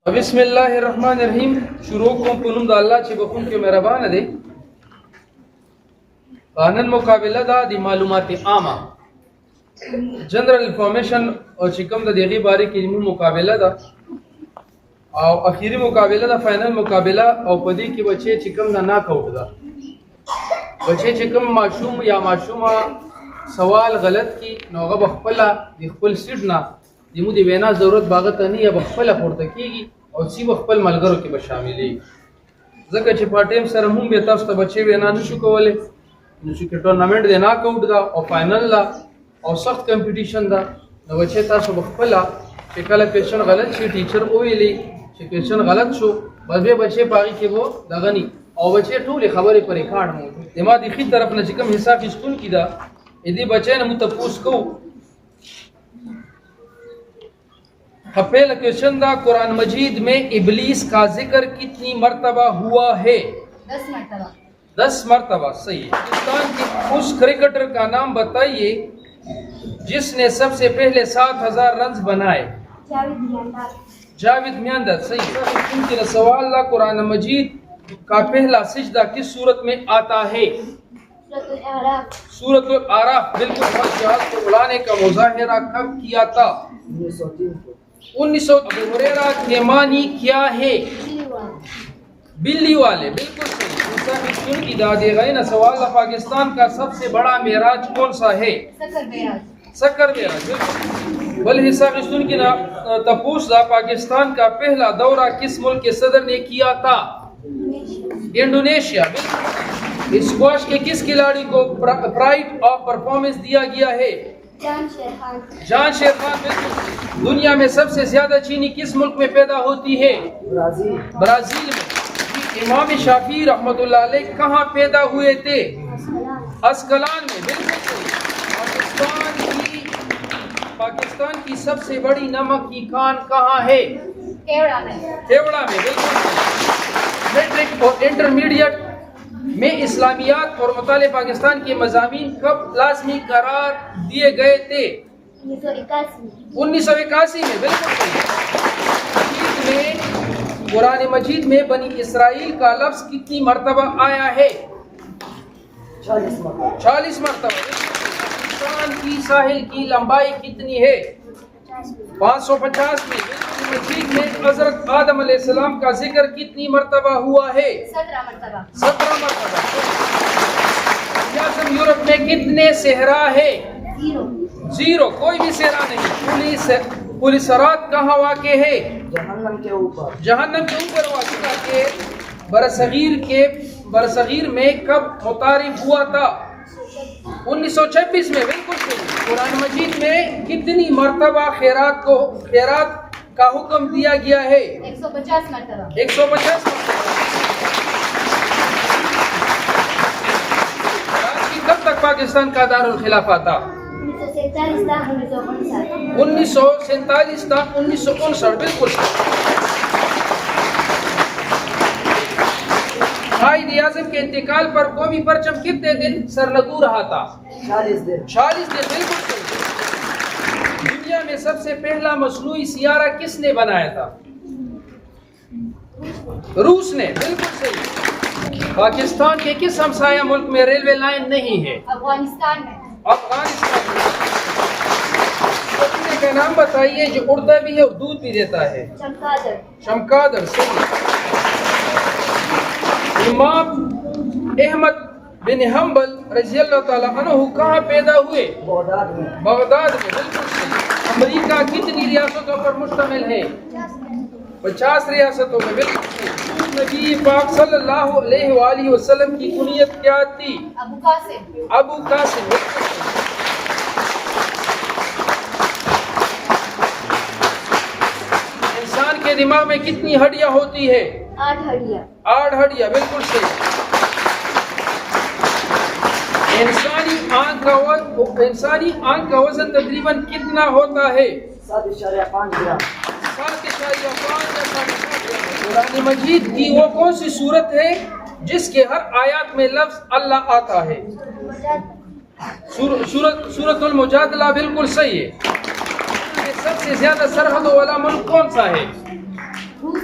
بسم الله الرحمن الرحیم. شروع کوم په نوم د الله چې بخون کې مهربان دی. قانون مقابله دا د معلومات عامه جنرال انفارمیشن او چې کوم د دغه باره کې مو مقابله ده او اخیری مقابله ده، فائنل مقابله. او په دې کې بچي چې کوم نه کاوټ ده، بچي چې کوم معشوم یا معشومه سوال غلط کی نو هغه خپل د خپل سیټ نه دمو دی وینا ضرورت باغت نه یا خپل پورته کیږي او سی خپل ملګرو کې به شاملې. ځکه چې په ټیم سره هم به تاسو ته بچي وینا نشو کولای، نو چې ټورنمنت دی نه کاوټ دا او فائنل لا او سخت کمپټیشن دا، نو بچي تاسو خپل چې کله کوېشن غلط شي ټیچر ویلي چې کوېشن غلط شو بس به بچي پاږي کې وو دغني او بچي ټول خبرې پر ریکارډ مو دما دی خي طرف نه چې کوم حساب اسکول کی دا دې بچي نه متپوس کو. پہلا کوشچن دا قرآن مجید میں ابلیس کا ذکر کتنی مرتبہ ہوا ہے؟ 10 مرتبہ. 10 مرتبہ. صحیح. پاکستان کے اس کرکٹر کا نام بتائیے جس نے سب سے پہلے 7000 رنز بنائے. جاوید میاندر. صحیح. ان کے سوال دا قرآن مجید کا پہلا سجدہ کس صورت میں آتا ہے؟ سورۃ الاعراف. بالکل. جہاز کو اڑانے کا مظاہرہ کب کیا تھا؟ 1900. ابو ہریرہ کے معنی کیا ہے؟ بلی والے. بالکل صحیح. کی دادے گئے نا سوال ہے پاکستان کا سب سے بڑا معراج کون سا ہے؟ سکر معراج. بل حصہ قسطن کی تپوس دا پاکستان کا پہلا دورہ کس ملک کے صدر نے کیا تھا؟ انڈونیشیا. بالکل. اسکواش کے کس کھلاڑی کو پرائڈ آف پرفارمنس دیا گیا ہے؟ جان شیر خان. بالکل. دنیا میں سب سے زیادہ چینی کس ملک میں پیدا ہوتی ہے؟ برازیل میں. امام شافعی رحمۃ اللہ علیہ کہاں پیدا ہوئے تھے؟ اسکلان میں. بالکل. پاکستان کی سب سے بڑی نمک کی کان کہاں ہے؟ کیوڑا میں. بالکل. میٹرک اور انٹرمیڈیٹ میں اسلامیات اور مطالعہ پاکستان کے مضامین کب لازمی قرار دیے گئے تھے؟ 1981 میں. بالکل. قرآن مجید میں بنی اسرائیل کا لفظ کتنی مرتبہ آیا ہے؟ 40 مرتبہ. پاکستان کی ساحل کی لمبائی کتنی ہے؟ 550 میں. مجید میں حضرت آدم علیہ السلام کا ذکر کتنی مرتبہ ہوا ہے؟ 17 مرتبہ. یورپ میں کتنے صحرا ہے؟ 0. کوئی بھی صحرا نہیں. پولیسرات کہاں واقع ہے؟ جہنم کے اوپر واقع ہے. برصغیر میں کب متعارف ہوا تھا؟ 1926 میں. بالکل صحیح. قرآن مجید میں کتنی مرتبہ خیرات کا حکم دیا گیا ہے؟ 150 مرتبہ. 150 مرتبہ. کراچی کب تک پاکستان کا دارالخلافہ تھا؟ 1947 تا 1959. بالکل. قائد اعظم کے انتقال پر قومی پرچم کتنے دن سرنگو رہا تھا؟ 40 دن. 40 دن. بالکل صحیح. دنیا میں سب سے پہلا مصنوعی سیارہ کس نے بنایا تھا؟ روس نے. بالکل صحیح. پاکستان کے کس ہمسایہ ملک میں ریلوے لائن نہیں ہے؟ افغانستان میں. پتنے کا نام بتائیے جو اڑتا بھی ہے اور دودھ بھی دیتا ہے. چمگادڑ. امام احمد بن حنبل رضی اللہ تعالیٰ عنہ کہاں پیدا ہوئے؟ بغداد میں. بالکل صحیح. امریکہ کتنی ریاستوں پر مشتمل ہے؟ 50 ریاستوں میں. بالکل صحیح. نبی پاک صلی اللہ علیہ وآلہ وسلم کی کنیت کیا تھی؟ ابو قاسم. انسان کے دماغ میں کتنی ہڈیاں ہوتی ہے؟ 8 ہڈیاں. 8 ہڈیاں. بالکل صحیح. انسانی آنکھ کا وزن تقریباً کتنا ہوتا ہے؟ 7.5 گرام. 7.5. قرآن مجید کی وہ کون سی صورت ہے جس کے ہر آیات میں لفظ اللہ آتا ہے؟ سورۃ المجادلہ. بالکل صحیح ہے. سب سے زیادہ سرحدوں والا ملک کون سا ہے؟ روس.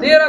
13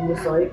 1901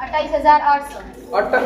28,800।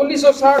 1960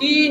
3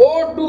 O2।